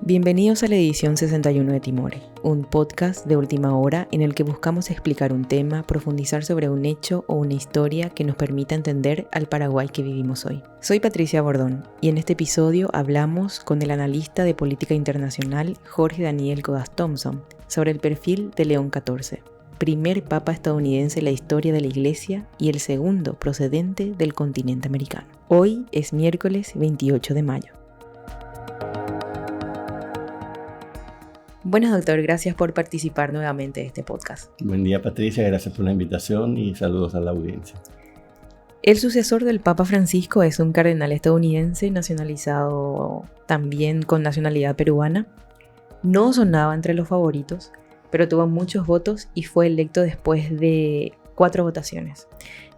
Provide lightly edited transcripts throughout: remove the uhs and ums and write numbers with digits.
Bienvenidos a la edición 61 de Timore, un podcast de última hora en el que buscamos explicar un tema, profundizar sobre un hecho o una historia que nos permita entender al Paraguay que vivimos hoy. Soy Patricia Bordón y en este episodio hablamos con el analista de política internacional Jorge Daniel Codas Thompson sobre el perfil de León XIV, primer papa estadounidense en la historia de la Iglesia y el segundo procedente del continente americano. Hoy es miércoles 28 de mayo. Buenas, doctor. Gracias por participar nuevamente de este podcast. Buen día, Patricia. Gracias por la invitación y saludos a la audiencia. El sucesor del Papa Francisco es un cardenal estadounidense nacionalizado también con nacionalidad peruana. No sonaba entre los favoritos, pero tuvo muchos votos y fue electo después de 4 votaciones.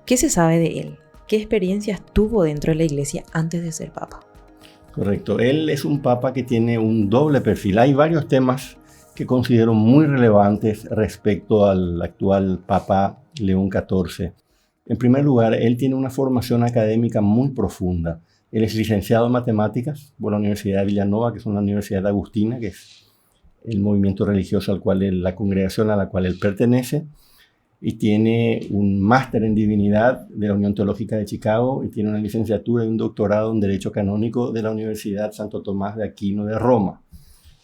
¿Qué se sabe de él? ¿Qué experiencias tuvo dentro de la Iglesia antes de ser Papa? Correcto. Él es un papa que tiene un doble perfil. Hay varios temas que considero muy relevantes respecto al actual Papa León XIV. En primer lugar, él tiene una formación académica muy profunda. Él es licenciado en matemáticas por la Universidad de Villanova, que es una universidad agustina, que es el movimiento religioso al cual la congregación a la cual él pertenece. Y tiene un máster en divinidad de la Unión Teológica de Chicago y tiene una licenciatura y un doctorado en Derecho Canónico de la Universidad Santo Tomás de Aquino de Roma.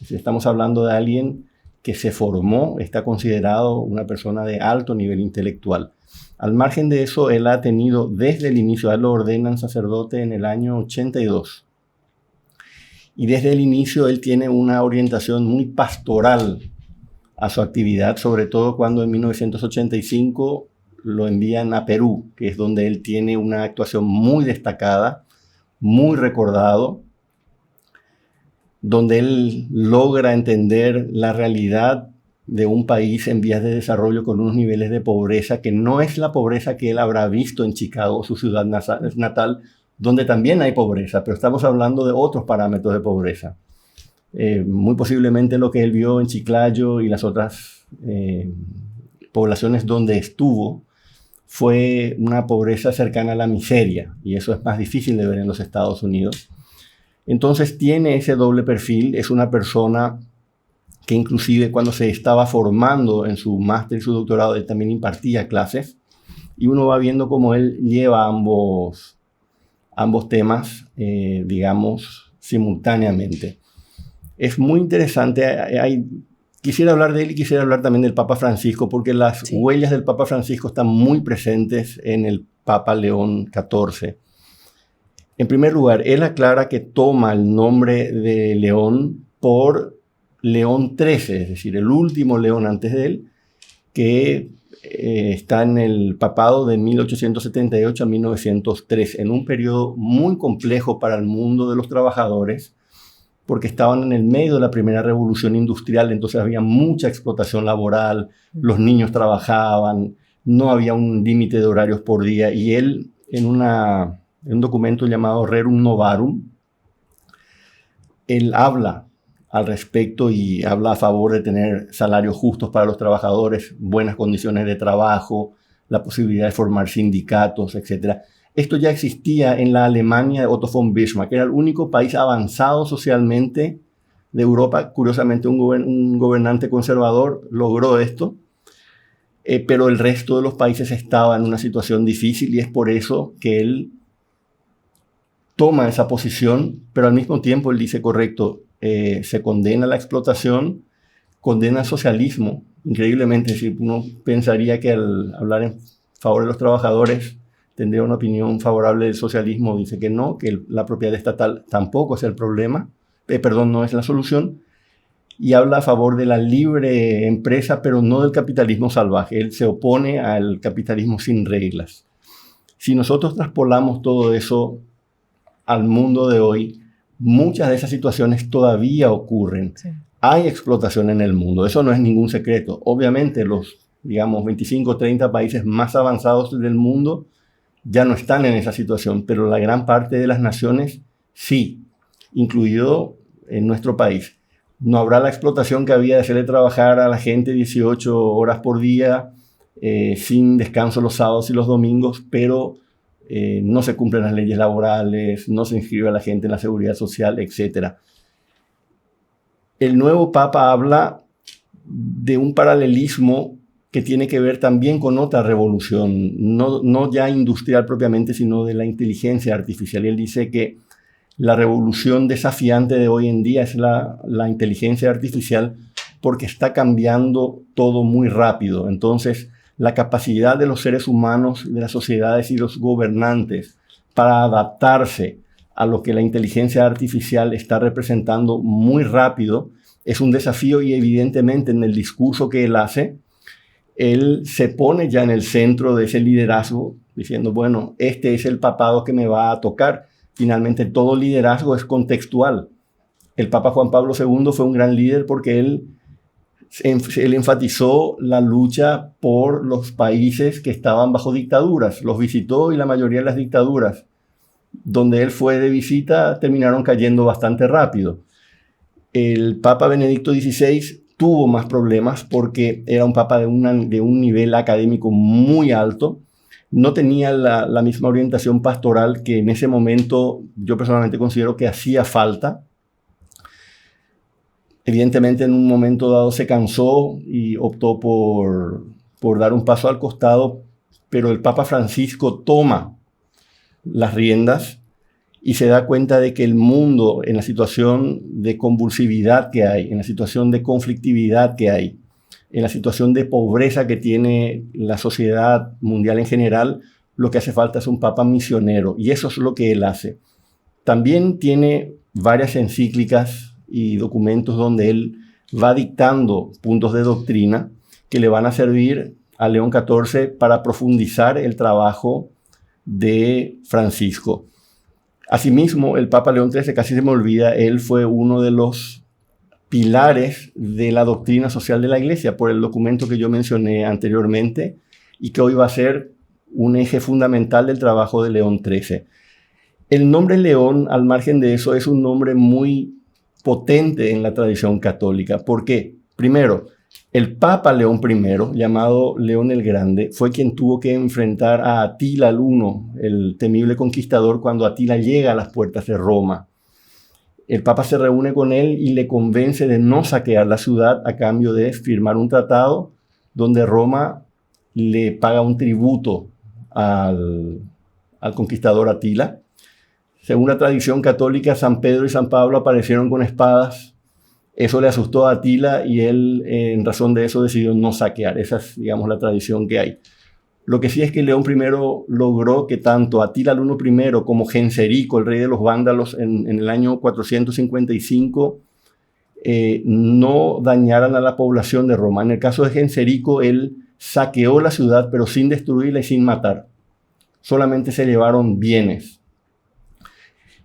Estamos hablando de alguien que se formó, está considerado una persona de alto nivel intelectual. Al margen de eso, él ha tenido desde el inicio, a él lo ordenan sacerdote en el año 82. Y desde el inicio él tiene una orientación muy pastoral a su actividad, sobre todo cuando en 1985 lo envían a Perú, que es donde él tiene una actuación muy destacada, muy recordado, donde él logra entender la realidad de un país en vías de desarrollo con unos niveles de pobreza que no es la pobreza que él habrá visto en Chicago, su ciudad natal, donde también hay pobreza, pero estamos hablando de otros parámetros de pobreza. Muy posiblemente lo que él vio en Chiclayo y las otras poblaciones donde estuvo fue una pobreza cercana a la miseria, y eso es más difícil de ver en los Estados Unidos. Entonces tiene ese doble perfil, es una persona que inclusive cuando se estaba formando en su máster y su doctorado, él también impartía clases, y uno va viendo cómo él lleva ambos temas, digamos, simultáneamente. Es muy interesante. Quisiera hablar de él y quisiera hablar también del Papa Francisco, porque las huellas del Papa Francisco están muy presentes en el Papa León XIV. En primer lugar, él aclara que toma el nombre de León por León XIII, es decir, el último León antes de él, que está en el papado de 1878 a 1903, en un periodo muy complejo para el mundo de los trabajadores, porque estaban en el medio de la primera revolución industrial, entonces había mucha explotación laboral, los niños trabajaban, no había un límite de horarios por día, y él en un documento llamado Rerum Novarum, él habla al respecto y habla a favor de tener salarios justos para los trabajadores, buenas condiciones de trabajo, la posibilidad de formar sindicatos, etc. Esto ya existía en la Alemania de Otto von Bismarck, que era el único país avanzado socialmente de Europa. Curiosamente, un gobernante conservador logró esto, pero el resto de los países estaba en una situación difícil, y es por eso que él toma esa posición, pero al mismo tiempo él dice, correcto, se condena la explotación, condena el socialismo. Increíblemente, si uno pensaría que al hablar en favor de los trabajadores tendría una opinión favorable del socialismo, dice que no, que la propiedad estatal tampoco es el problema, no es la solución, y habla a favor de la libre empresa, pero no del capitalismo salvaje. Él se opone al capitalismo sin reglas. Si nosotros traspolamos todo eso al mundo de hoy, muchas de esas situaciones todavía ocurren. Sí. Hay explotación en el mundo, eso no es ningún secreto. Obviamente los, 25 o 30 países más avanzados del mundo ya no están en esa situación, pero la gran parte de las naciones sí, incluido en nuestro país. No habrá la explotación que había de hacerle trabajar a la gente 18 horas por día, sin descanso los sábados y los domingos, pero no se cumplen las leyes laborales, no se inscribe a la gente en la seguridad social, etc. el nuevo Papa habla de un paralelismo que tiene que ver también con otra revolución, no ya industrial propiamente, sino de la inteligencia artificial. Y él dice que la revolución desafiante de hoy en día es la inteligencia artificial, porque está cambiando todo muy rápido. Entonces, la capacidad de los seres humanos, de las sociedades y los gobernantes para adaptarse a lo que la inteligencia artificial está representando muy rápido es un desafío, y evidentemente en el discurso que él hace, él se pone ya en el centro de ese liderazgo, diciendo, bueno, este es el papado que me va a tocar. Finalmente, todo liderazgo es contextual. El Papa Juan Pablo II fue un gran líder porque él enfatizó la lucha por los países que estaban bajo dictaduras. Los visitó, y la mayoría de las dictaduras donde él fue de visita terminaron cayendo bastante rápido. El Papa Benedicto XVI tuvo más problemas porque era un papa de un nivel académico muy alto. No tenía la misma orientación pastoral que en ese momento yo personalmente considero que hacía falta. Evidentemente, en un momento dado se cansó y optó por dar un paso al costado, pero el Papa Francisco toma las riendas y se da cuenta de que el mundo, en la situación de convulsividad que hay, en la situación de conflictividad que hay, en la situación de pobreza que tiene la sociedad mundial en general, lo que hace falta es un papa misionero, y eso es lo que él hace. También tiene varias encíclicas y documentos donde él va dictando puntos de doctrina que le van a servir a León XIV para profundizar el trabajo de Francisco. Asimismo, el Papa León XIII, casi se me olvida, él fue uno de los pilares de la doctrina social de la Iglesia por el documento que yo mencioné anteriormente y que hoy va a ser un eje fundamental del trabajo de León XIII. El nombre León, al margen de eso, es un nombre muy potente en la tradición católica. ¿Por qué? Primero, el Papa León I, llamado León el Grande, fue quien tuvo que enfrentar a Atila el Huno, el temible conquistador, cuando Atila llega a las puertas de Roma. El Papa se reúne con él y le convence de no saquear la ciudad a cambio de firmar un tratado donde Roma le paga un tributo al conquistador Atila. Según la tradición católica, San Pedro y San Pablo aparecieron con espadas. Eso le asustó a Atila y él, en razón de eso, decidió no saquear. Esa es, digamos, la tradición que hay. Lo que sí es que León I logró que tanto Atila el Huno I como Genserico, el rey de los vándalos, en el año 455, no dañaran a la población de Roma. En el caso de Genserico, él saqueó la ciudad, pero sin destruirla y sin matar. Solamente se llevaron bienes.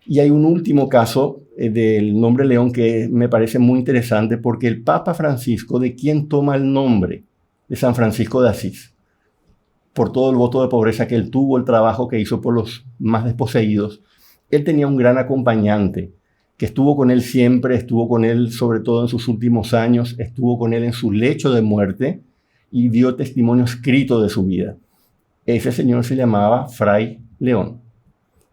Y hay un último caso del nombre León que me parece muy interesante, porque el Papa Francisco, ¿de quién toma el nombre? De San Francisco de Asís. Por todo el voto de pobreza que él tuvo, el trabajo que hizo por los más desposeídos. Él tenía un gran acompañante que estuvo con él siempre, estuvo con él sobre todo en sus últimos años, estuvo con él en su lecho de muerte y dio testimonio escrito de su vida. Ese señor se llamaba Fray León.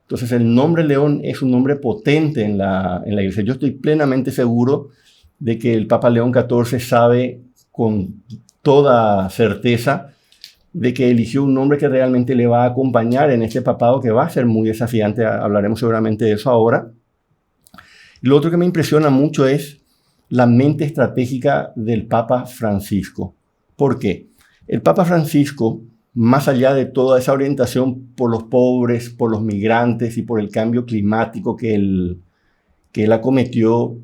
Entonces el nombre León es un nombre potente en la Iglesia. Yo estoy plenamente seguro de que el Papa León XIV sabe con toda certeza de que eligió un nombre que realmente le va a acompañar en este papado, que va a ser muy desafiante. Hablaremos seguramente de eso ahora. Lo otro que me impresiona mucho es la mente estratégica del Papa Francisco. ¿Por qué? El Papa Francisco, más allá de toda esa orientación por los pobres, por los migrantes y por el cambio climático que él acometió,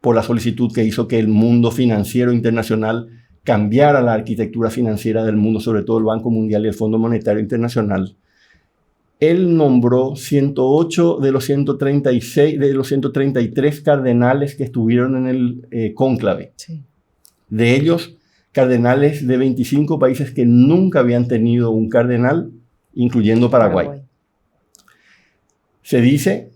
por la solicitud que hizo que el mundo financiero internacional cambiara la arquitectura financiera del mundo, sobre todo el Banco Mundial y el Fondo Monetario Internacional, él nombró 108 de los 133 cardenales que estuvieron en el cónclave. Sí. De ellos, cardenales de 25 países que nunca habían tenido un cardenal, incluyendo Paraguay. Se dice,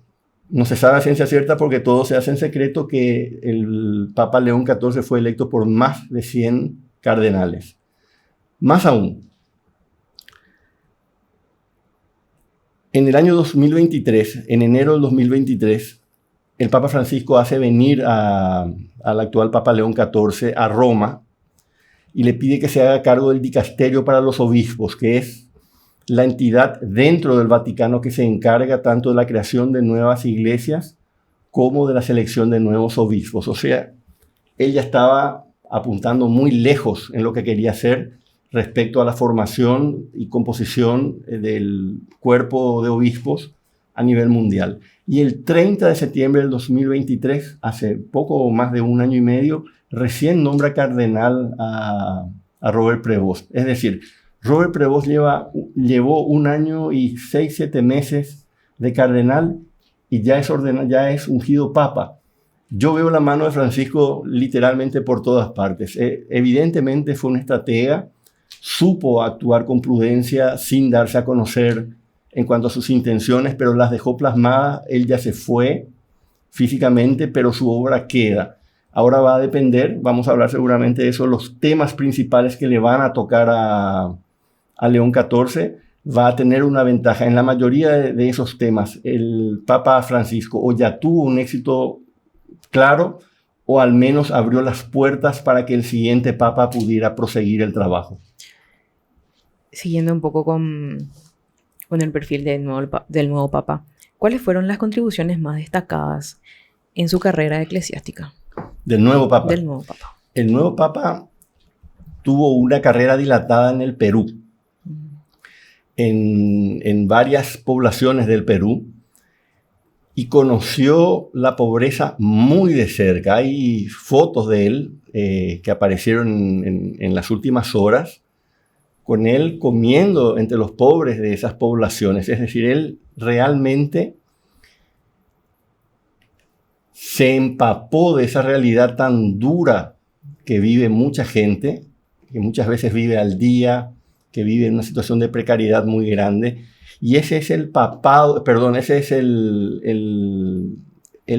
no se sabe a ciencia cierta porque todo se hace en secreto, que el Papa León XIV fue electo por más de 100 cardenales. Más aún, en el año 2023, en enero del 2023, el Papa Francisco hace venir al actual Papa León XIV a Roma y le pide que se haga cargo del dicasterio para los obispos, que es la entidad dentro del Vaticano que se encarga tanto de la creación de nuevas iglesias como de la selección de nuevos obispos. O sea, él ya estaba apuntando muy lejos en lo que quería hacer respecto a la formación y composición del cuerpo de obispos a nivel mundial. Y el 30 de septiembre del 2023, hace poco más de un año y medio, recién nombra cardenal a Robert Prevost. Es decir, Robert Prevost llevó 1 año y 6-7 meses de cardenal y ya es ungido papa. Yo veo la mano de Francisco literalmente por todas partes. Evidentemente fue un estratega, supo actuar con prudencia sin darse a conocer en cuanto a sus intenciones, pero las dejó plasmadas. Él ya se fue físicamente, pero su obra queda. Ahora va a depender, vamos a hablar seguramente de eso, los temas principales que le van a tocar a León XIV. Va a tener una ventaja. En la mayoría de esos temas, el Papa Francisco o ya tuvo un éxito claro, o al menos abrió las puertas para que el siguiente Papa pudiera proseguir el trabajo. Siguiendo un poco con el perfil del nuevo Papa, ¿cuáles fueron las contribuciones más destacadas en su carrera eclesiástica? Del nuevo Papa. Del nuevo Papa. El nuevo Papa tuvo una carrera dilatada en el Perú, en varias poblaciones del Perú, y conoció la pobreza muy de cerca. Hay fotos de él que aparecieron en las últimas horas, con él comiendo entre los pobres de esas poblaciones. Es decir, él realmente se empapó de esa realidad tan dura que vive mucha gente, que muchas veces vive al día, que vive en una situación de precariedad muy grande. Y ese es el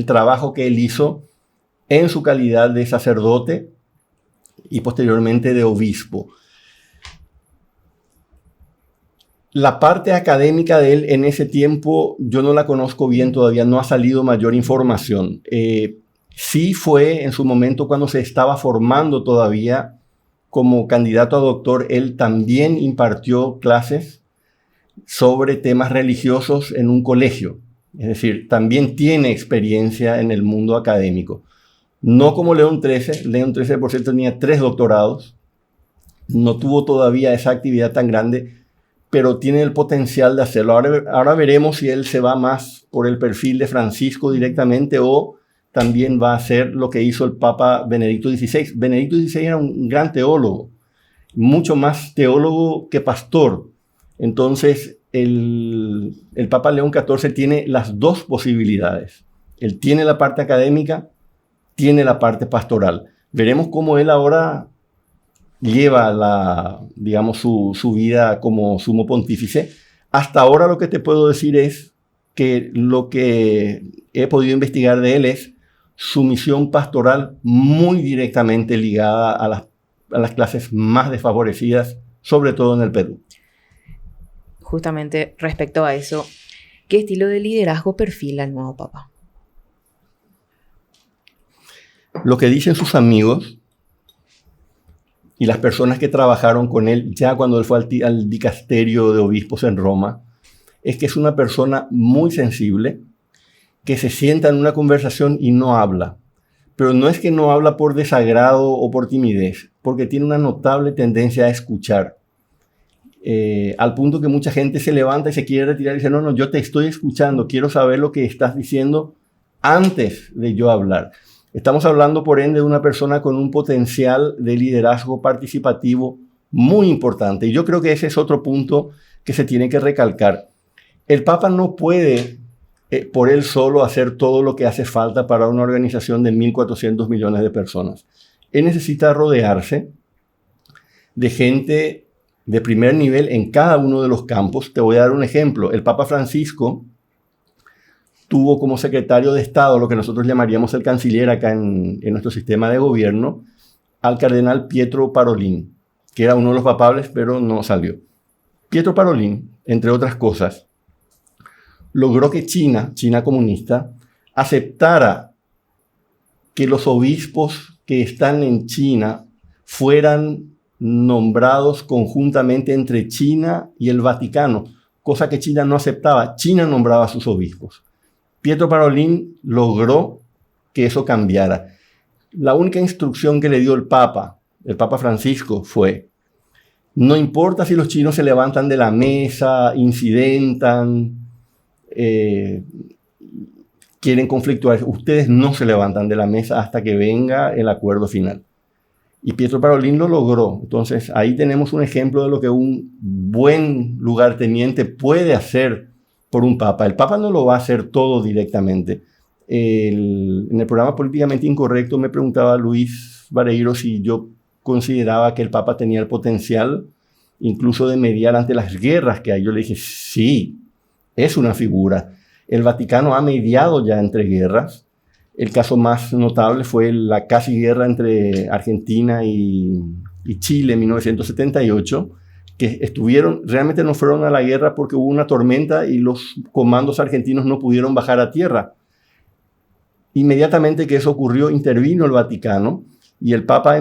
trabajo que él hizo en su calidad de sacerdote y posteriormente de obispo. La parte académica de él en ese tiempo yo no la conozco bien todavía, no ha salido mayor información. Sí fue en su momento cuando se estaba formando todavía como candidato a doctor, él también impartió clases sobre temas religiosos en un colegio. Es decir, también tiene experiencia en el mundo académico. No como León XIII. León XIII, por cierto, tenía 3 doctorados. No tuvo todavía esa actividad tan grande, pero tiene el potencial de hacerlo. Ahora veremos si él se va más por el perfil de Francisco directamente o también va a hacer lo que hizo el Papa Benedicto XVI. Benedicto XVI era un gran teólogo, mucho más teólogo que pastor. Entonces, el Papa León XIV tiene las 2 posibilidades. Él tiene la parte académica, tiene la parte pastoral. Veremos cómo él ahora lleva su vida como sumo pontífice. Hasta ahora lo que te puedo decir es que lo que he podido investigar de él es su misión pastoral muy directamente ligada a las clases más desfavorecidas, sobre todo en el Perú. Justamente respecto a eso, ¿qué estilo de liderazgo perfila el nuevo Papa? Lo que dicen sus amigos y las personas que trabajaron con él ya cuando él fue al dicasterio de obispos en Roma, es que es una persona muy sensible, que se sienta en una conversación y no habla. Pero no es que no habla por desagrado o por timidez, porque tiene una notable tendencia a escuchar. Al punto que mucha gente se levanta y se quiere retirar y dice, no, yo te estoy escuchando, quiero saber lo que estás diciendo antes de yo hablar. Estamos hablando, por ende, de una persona con un potencial de liderazgo participativo muy importante. Y yo creo que ese es otro punto que se tiene que recalcar. El Papa no puede, por él solo, hacer todo lo que hace falta para una organización de 1.400 millones de personas. Él necesita rodearse de gente de primer nivel en cada uno de los campos. Te voy a dar un ejemplo. El Papa Francisco tuvo como secretario de Estado, lo que nosotros llamaríamos el canciller acá en nuestro sistema de gobierno, al cardenal Pietro Parolin, que era uno de los papables, pero no salió. Pietro Parolin, entre otras cosas, logró que China comunista, aceptara que los obispos que están en China fueran nombrados conjuntamente entre China y el Vaticano, cosa que China no aceptaba. China nombraba a sus obispos. Pietro Parolin logró que eso cambiara. La única instrucción que le dio el Papa Francisco, fue: no importa si los chinos se levantan de la mesa, incidentan, quieren conflictuar, ustedes no se levantan de la mesa hasta que venga el acuerdo final. Y Pietro Parolin lo logró. Entonces ahí tenemos un ejemplo de lo que un buen lugarteniente puede hacer por un papa. El papa no lo va a hacer todo directamente. En el programa Políticamente Incorrecto me preguntaba Luis Vareiro si yo consideraba que el papa tenía el potencial incluso de mediar ante las guerras que hay. Yo le dije, sí, es una figura. El Vaticano ha mediado ya entre guerras. El caso más notable fue la casi guerra entre Argentina y Chile en 1978, que realmente no fueron a la guerra porque hubo una tormenta y los comandos argentinos no pudieron bajar a tierra. Inmediatamente que eso ocurrió, intervino el Vaticano y el Papa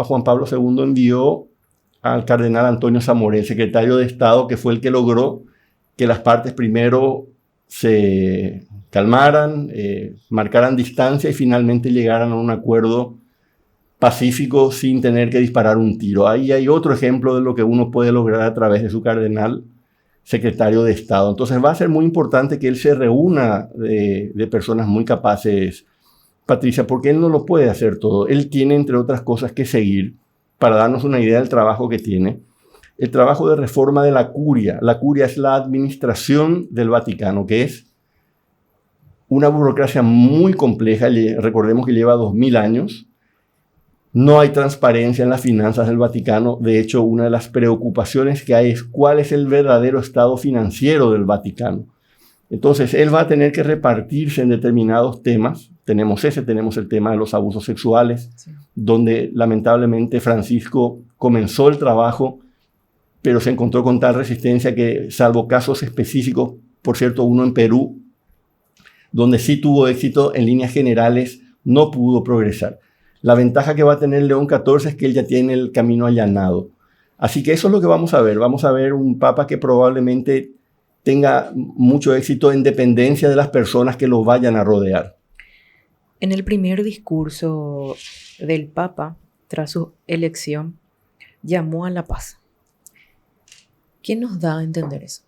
Juan Pablo II envió al cardenal Antonio Zamoré, el secretario de Estado, que fue el que logró que las partes primero se calmaran, marcaran distancia y finalmente llegaran a un acuerdo pacífico sin tener que disparar un tiro. Ahí hay otro ejemplo de lo que uno puede lograr a través de su cardenal secretario de Estado. Entonces va a ser muy importante que él se reúna de personas muy capaces, Patricia, porque él no lo puede hacer todo. Él tiene, entre otras cosas, que seguir, para darnos una idea del trabajo que tiene, el trabajo de reforma de la curia. La curia es la administración del Vaticano, que es una burocracia muy compleja. Recordemos que lleva 2000 años. No hay transparencia en las finanzas del Vaticano. De hecho, una de las preocupaciones que hay es cuál es el verdadero estado financiero del Vaticano. Entonces, él va a tener que repartirse en determinados temas. Tenemos el tema de los abusos sexuales, sí, donde lamentablemente Francisco comenzó el trabajo, pero se encontró con tal resistencia que, salvo casos específicos, por cierto, uno en Perú, donde sí tuvo éxito, en líneas generales no pudo progresar. La ventaja que va a tener León XIV es que él ya tiene el camino allanado. Así que eso es lo que vamos a ver. Vamos a ver un papa que probablemente tenga mucho éxito en dependencia de las personas que lo vayan a rodear. En el primer discurso del Papa, tras su elección, llamó a la paz. ¿Qué nos da a entender eso?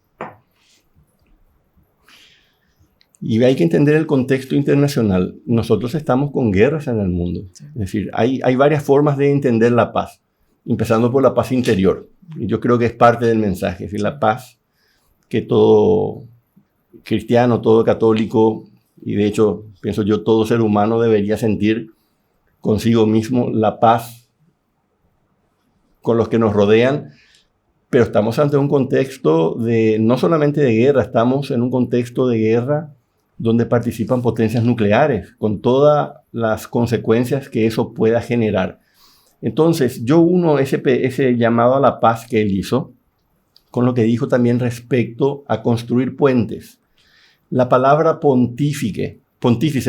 Y hay que entender el contexto internacional. Nosotros estamos con guerras en el mundo. Sí. Es decir, hay varias formas de entender la paz, empezando por la paz interior. Y yo creo que es parte del mensaje. Es decir, la paz que todo cristiano, todo católico, y de hecho, pienso yo, todo ser humano debería sentir consigo mismo, la paz con los que nos rodean. Pero estamos ante un contexto no solamente de guerra, estamos en un contexto de guerra donde participan potencias nucleares, con todas las consecuencias que eso pueda generar. Entonces, yo uno ese llamado a la paz que él hizo, con lo que dijo también respecto a construir puentes. La palabra pontífice, pontif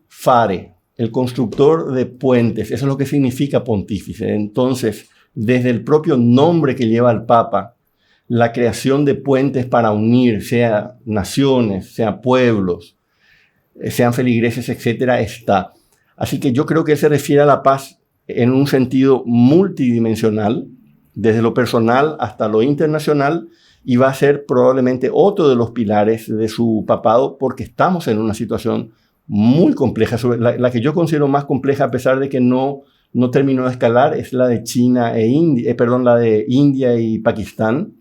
fare, el constructor de puentes, eso es lo que significa pontífice. Entonces, desde el propio nombre que lleva el Papa, la creación de puentes para unir, sea naciones, sea pueblos, sean feligreses, etcétera, está. Así que yo creo que él se refiere a la paz en un sentido multidimensional, desde lo personal hasta lo internacional, y va a ser probablemente otro de los pilares de su papado, porque estamos en una situación muy compleja, la que yo considero más compleja, a pesar de que no terminó de escalar, es la de la de India y Pakistán,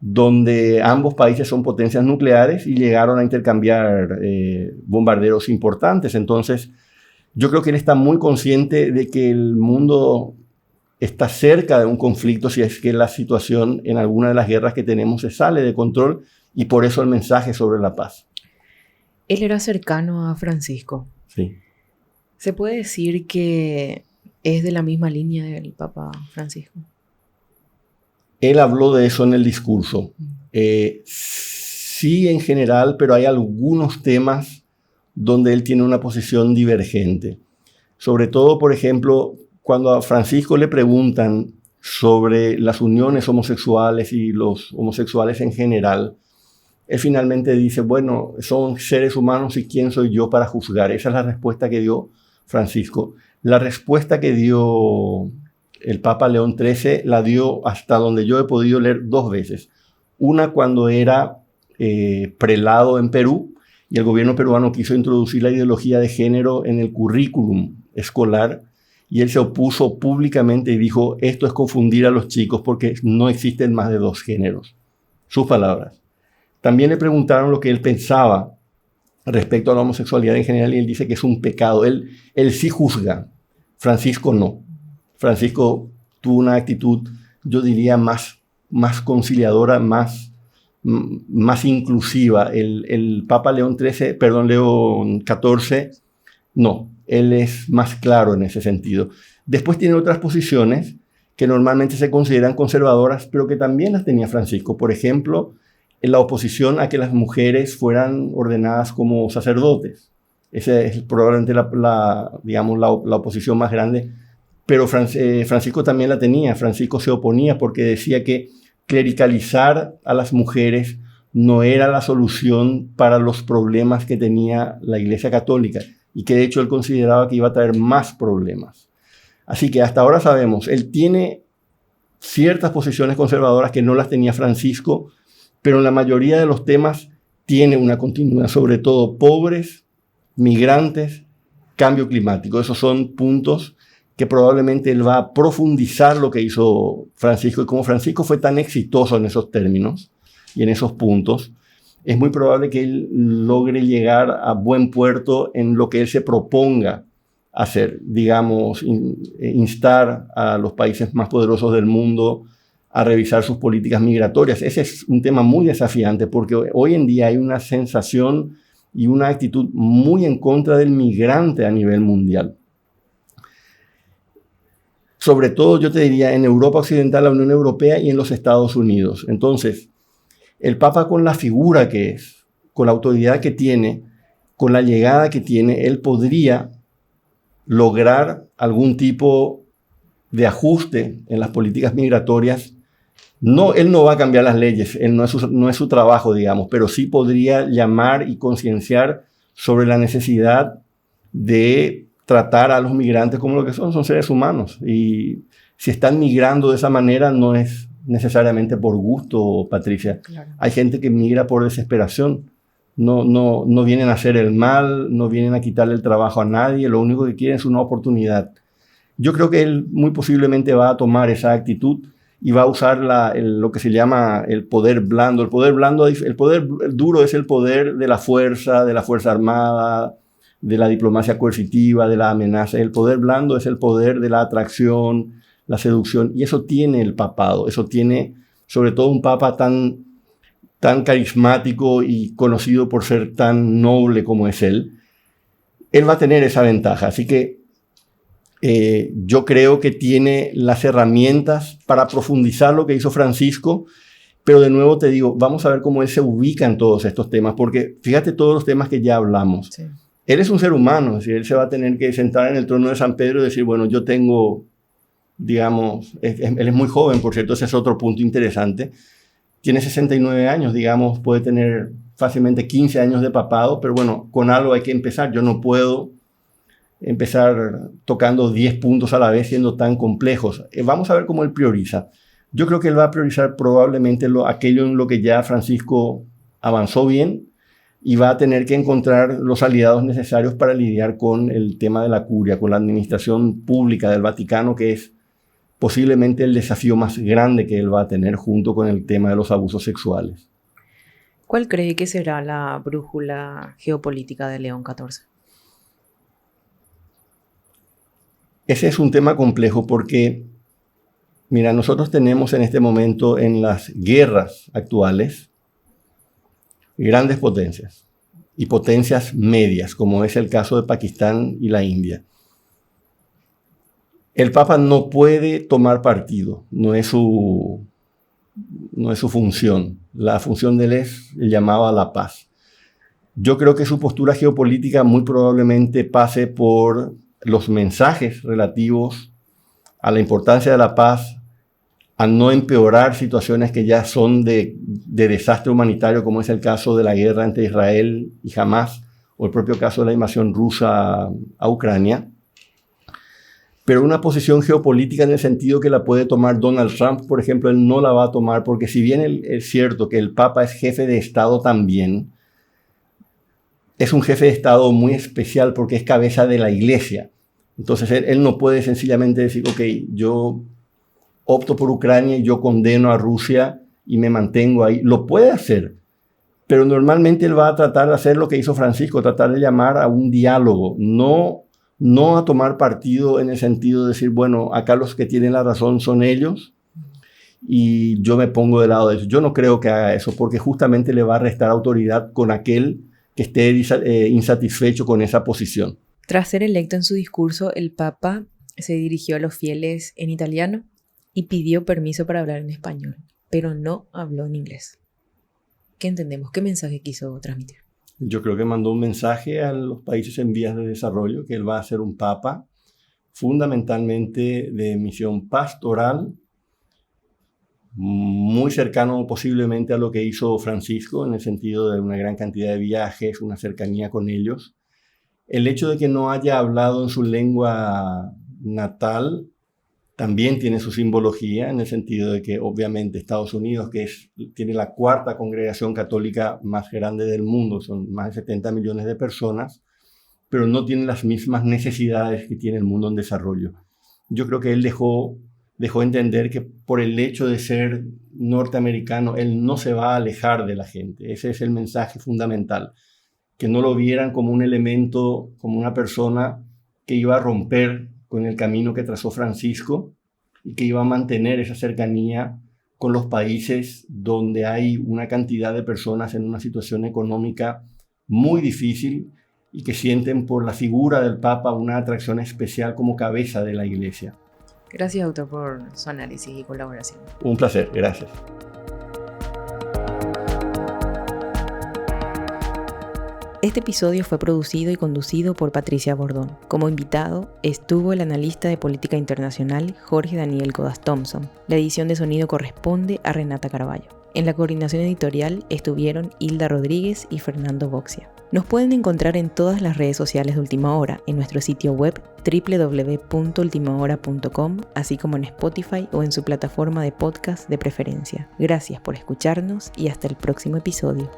donde ambos países son potencias nucleares y llegaron a intercambiar bombarderos importantes. Entonces, yo creo que él está muy consciente de que el mundo está cerca de un conflicto si es que la situación en alguna de las guerras que tenemos se sale de control, y por eso el mensaje sobre la paz. Él era cercano a Francisco. Sí. ¿Se puede decir que es de la misma línea del Papa Francisco? Él habló de eso en el discurso. sí en general, pero hay algunos temas donde él tiene una posición divergente. Sobre todo, por ejemplo, cuando a Francisco le preguntan sobre las uniones homosexuales y los homosexuales en general, él finalmente dice, bueno, son seres humanos y ¿quién soy yo para juzgar? Esa es la respuesta que dio Francisco. La respuesta que dio el Papa León XIII la dio hasta donde yo he podido leer 2 veces. Una cuando era prelado en Perú y el gobierno peruano quiso introducir la ideología de género en el currículum escolar y él se opuso públicamente y dijo, esto es confundir a los chicos porque no existen más de 2 géneros. Sus palabras. También le preguntaron lo que él pensaba respecto a la homosexualidad en general y él dice que es un pecado. Él sí juzga, Francisco no. Francisco tuvo una actitud, yo diría, más conciliadora, más inclusiva. El Papa León XIV, no, él es más claro en ese sentido. Después tiene otras posiciones que normalmente se consideran conservadoras, pero que también las tenía Francisco. Por ejemplo, en la oposición a que las mujeres fueran ordenadas como sacerdotes. Esa es probablemente la oposición más grande, pero Francisco también la tenía. Francisco se oponía porque decía que clericalizar a las mujeres no era la solución para los problemas que tenía la Iglesia Católica y que de hecho él consideraba que iba a traer más problemas. Así que hasta ahora sabemos, él tiene ciertas posiciones conservadoras que no las tenía Francisco, pero en la mayoría de los temas tiene una continuidad, sobre todo pobres, migrantes, cambio climático. Esos son puntos que probablemente él va a profundizar lo que hizo Francisco. Y como Francisco fue tan exitoso en esos términos y en esos puntos, es muy probable que él logre llegar a buen puerto en lo que él se proponga hacer. Digamos, instar a los países más poderosos del mundo a revisar sus políticas migratorias. Ese es un tema muy desafiante porque hoy en día hay una sensación y una actitud muy en contra del migrante a nivel mundial. Sobre todo, yo te diría, en Europa Occidental, la Unión Europea y en los Estados Unidos. Entonces, el Papa con la figura que es, con la autoridad que tiene, con la llegada que tiene, él podría lograr algún tipo de ajuste en las políticas migratorias. No, él no va a cambiar las leyes, no es su trabajo, digamos, pero sí podría llamar y concienciar sobre la necesidad de tratar a los migrantes como lo que son seres humanos. Y si están migrando de esa manera, no es necesariamente por gusto, Patricia. Claro. Hay gente que migra por desesperación. No vienen a hacer el mal, no vienen a quitarle el trabajo a nadie, lo único que quieren es una oportunidad. Yo creo que él muy posiblemente va a tomar esa actitud y va a usar lo que se llama el poder blando. El poder duro es el poder de la fuerza armada, de la diplomacia coercitiva, de la amenaza. El poder blando es el poder de la atracción, la seducción, y eso tiene el papado. Eso tiene, sobre todo, un papa tan carismático y conocido por ser tan noble como es él. Él va a tener esa ventaja. Así que yo creo que tiene las herramientas para profundizar lo que hizo Francisco, pero de nuevo te digo, vamos a ver cómo él se ubica en todos estos temas, porque fíjate todos los temas que ya hablamos. Sí. Él es un ser humano, es decir, él se va a tener que sentar en el trono de San Pedro y decir, bueno, yo tengo, digamos, él es muy joven, por cierto, ese es otro punto interesante, tiene 69 años, digamos, puede tener fácilmente 15 años de papado, pero bueno, con algo hay que empezar. Yo no puedo empezar tocando 10 puntos a la vez siendo tan complejos. Vamos a ver cómo él prioriza. Yo creo que él va a priorizar probablemente aquello en lo que ya Francisco avanzó bien y va a tener que encontrar los aliados necesarios para lidiar con el tema de la curia, con la administración pública del Vaticano, que es posiblemente el desafío más grande que él va a tener junto con el tema de los abusos sexuales. ¿Cuál cree que será la brújula geopolítica de León XIV? Ese es un tema complejo porque, mira, nosotros tenemos en este momento en las guerras actuales grandes potencias y potencias medias, como es el caso de Pakistán y la India. El Papa no puede tomar partido, no es su su función. La función de él es el llamado a la paz. Yo creo que su postura geopolítica muy probablemente pase por los mensajes relativos a la importancia de la paz, a no empeorar situaciones que ya son de desastre humanitario, como es el caso de la guerra entre Israel y Hamás, o el propio caso de la invasión rusa a Ucrania. Pero una posición geopolítica en el sentido que la puede tomar Donald Trump, por ejemplo, él no la va a tomar, porque si bien es cierto que el Papa es jefe de Estado también, es un jefe de Estado muy especial porque es cabeza de la Iglesia. Entonces él no puede sencillamente decir, ok, yo opto por Ucrania y yo condeno a Rusia y me mantengo ahí. Lo puede hacer, pero normalmente él va a tratar de hacer lo que hizo Francisco, tratar de llamar a un diálogo, no a tomar partido en el sentido de decir, bueno, acá los que tienen la razón son ellos y yo me pongo del lado de ellos. Yo no creo que haga eso porque justamente le va a restar autoridad con aquel que esté insatisfecho con esa posición. Tras ser electo, en su discurso, el Papa se dirigió a los fieles en italiano y pidió permiso para hablar en español, pero no habló en inglés. ¿Qué entendemos? ¿Qué mensaje quiso transmitir? Yo creo que mandó un mensaje a los países en vías de desarrollo, que él va a ser un papa fundamentalmente de misión pastoral, muy cercano posiblemente a lo que hizo Francisco, en el sentido de una gran cantidad de viajes, una cercanía con ellos. El hecho de que no haya hablado en su lengua natal también tiene su simbología, en el sentido de que obviamente Estados Unidos, que tiene la cuarta congregación católica más grande del mundo, son más de 70 millones de personas, pero no tiene las mismas necesidades que tiene el mundo en desarrollo. Yo creo que él dejó entender que por el hecho de ser norteamericano, él no se va a alejar de la gente. Ese es el mensaje fundamental, que no lo vieran como un elemento, como una persona que iba a romper con el camino que trazó Francisco y que iba a mantener esa cercanía con los países donde hay una cantidad de personas en una situación económica muy difícil y que sienten por la figura del Papa una atracción especial como cabeza de la Iglesia. Gracias, autor, por su análisis y colaboración. Un placer, gracias. Este episodio fue producido y conducido por Patricia Bordón. Como invitado estuvo el analista de política internacional Jorge Daniel Codas Thompson. La edición de sonido corresponde a Renata Carballo. En la coordinación editorial estuvieron Hilda Rodríguez y Fernando Boxia. Nos pueden encontrar en todas las redes sociales de Última Hora, en nuestro sitio web www.ultimahora.com, así como en Spotify o en su plataforma de podcast de preferencia. Gracias por escucharnos y hasta el próximo episodio.